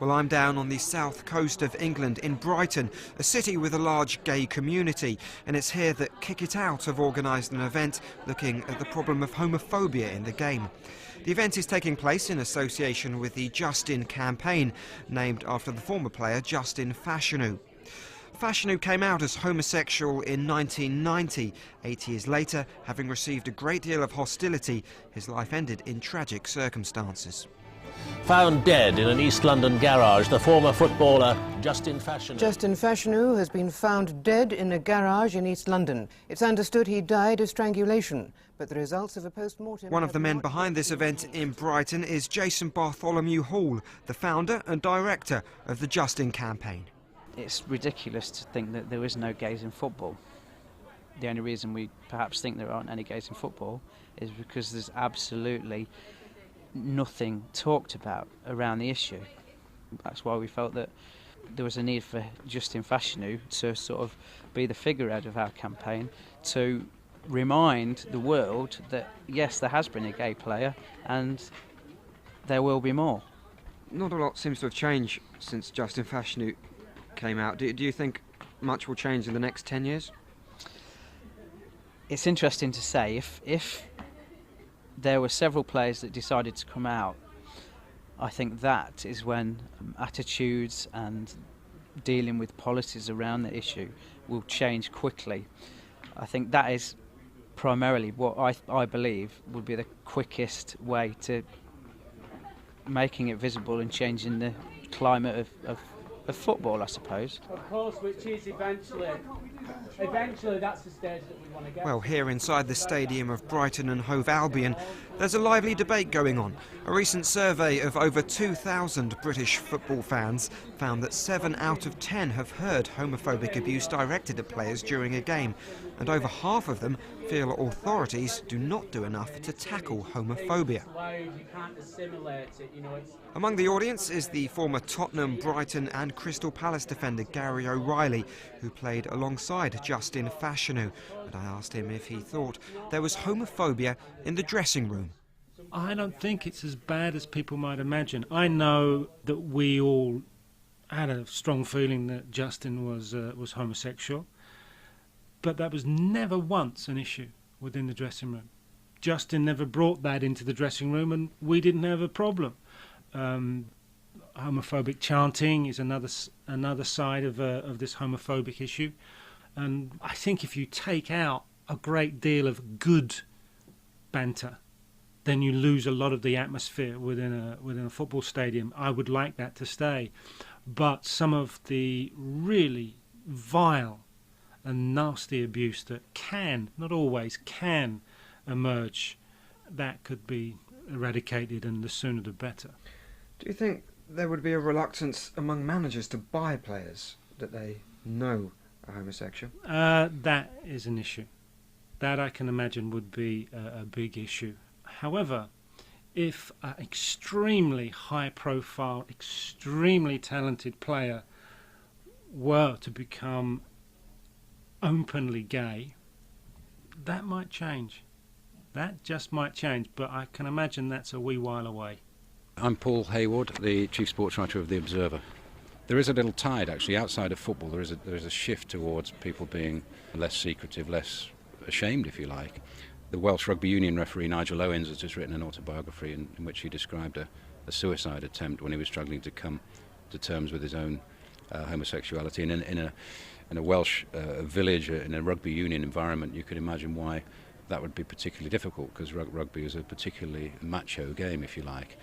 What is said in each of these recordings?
Well, I'm down on the south coast of England in Brighton, a city with a large gay community, and it's here that Kick It Out have organised an event looking at the problem of homophobia in the game. The event is taking place in association with the Justin campaign, named after the former player Justin Fashanu. Fashanu came out as homosexual in 1990. 8 years later, having received a great deal of hostility, his life ended in tragic circumstances. Found dead in an East London garage, the former footballer Justin Fashanu. Justin Fashanu has been found dead in a garage in East London. It's understood he died of strangulation, but the results of a post-mortem... One of the men behind this event in Brighton is Jason Bartholomew Hall, the founder and director of the Justin campaign. It's ridiculous to think that there is no gays in football. The only reason we perhaps think there aren't any gays in football is because there's absolutely nothing talked about around the issue. That's why we felt that there was a need for Justin Fashanu to sort of be the figurehead of our campaign, to remind the world that yes, there has been a gay player and there will be more. Not a lot seems to have changed since Justin Fashanu came out. Do you think much will change in the next 10 years? It's interesting to say, if there were several players that decided to come out, I think that is when attitudes and dealing with policies around the issue will change quickly. I think that is primarily what I believe would be the quickest way to making it visible and changing the climate of football, I suppose. Of course, which is eventually that's the stage that we want to get. Well, here inside the stadium of Brighton and Hove Albion, there's a lively debate going on. A recent survey of over 2,000 British football fans found that 7 out of 10 have heard homophobic abuse directed at players during a game, and over half of them feel authorities do not do enough to tackle homophobia. Among the audience is the former Tottenham, Brighton and Crystal Palace defender Gary O'Reilly, who played alongside Justin Fashanu, and I asked him if he thought there was homophobia in the dressing room. I don't think it's as bad as people might imagine. I know that we all had a strong feeling that Justin was homosexual, but that was never once an issue within the dressing room. Justin never brought that into the dressing room, and we didn't have a problem. Homophobic chanting is another side of this homophobic issue, and I think if you take out a great deal of good banter, then you lose a lot of the atmosphere within a football stadium. I would like that to stay, but some of the really vile and nasty abuse that can, not always, can emerge, that could be eradicated, and the sooner the better. Do you think there would be a reluctance among managers to buy players that they know are homosexual? That is an issue. That I can imagine would be a big issue. However, if an extremely high-profile, extremely talented player were to become openly gay, that might change. That just might change, but I can imagine that's a wee while away. I'm Paul Hayward, the chief sports writer of The Observer. There is a little tide, actually, outside of football. There is a shift towards people being less secretive, less ashamed, if you like. The Welsh Rugby Union referee Nigel Owens has just written an autobiography in which he described a suicide attempt when he was struggling to come to terms with his own homosexuality. And in a Welsh village, in a rugby union environment, you could imagine why that would be particularly difficult, because rugby is a particularly macho game, if you like.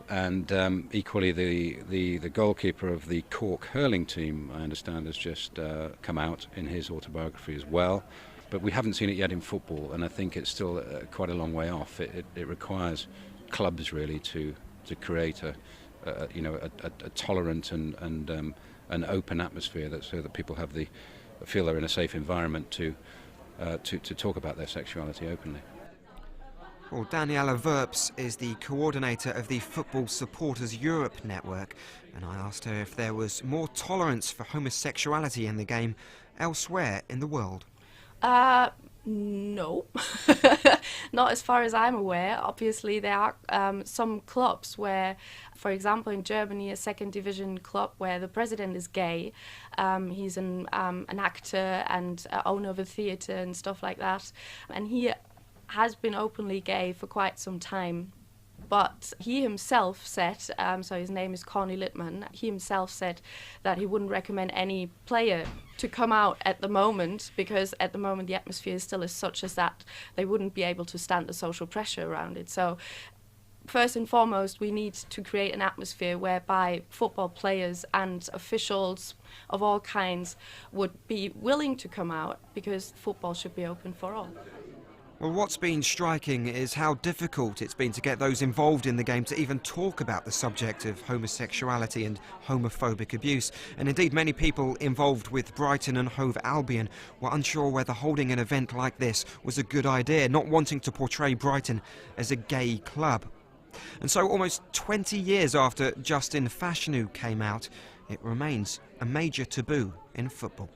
And equally, the goalkeeper of the Cork hurling team, I understand, has just come out in his autobiography as well. But we haven't seen it yet in football, and I think it's still quite a long way off. It requires clubs really to create a tolerant and an open atmosphere, so that people feel they're in a safe environment to talk about their sexuality openly. Well, Daniela Verps is the coordinator of the Football Supporters Europe network, and I asked her if there was more tolerance for homosexuality in the game elsewhere in the world. No, not as far as I'm aware. Obviously, there are some clubs where, for example, in Germany, a second division club where the president is gay. He's an actor and owner of a theatre and stuff like that. And he has been openly gay for quite some time. But he himself said, so his name is Corny Littman, he himself said that he wouldn't recommend any player to come out at the moment, because at the moment the atmosphere is still as such as that they wouldn't be able to stand the social pressure around it. So first and foremost, we need to create an atmosphere whereby football players and officials of all kinds would be willing to come out, because football should be open for all. Well, what's been striking is how difficult it's been to get those involved in the game to even talk about the subject of homosexuality and homophobic abuse. And indeed, many people involved with Brighton and Hove Albion were unsure whether holding an event like this was a good idea, not wanting to portray Brighton as a gay club. And so almost 20 years after Justin Fashanu came out, it remains a major taboo in football.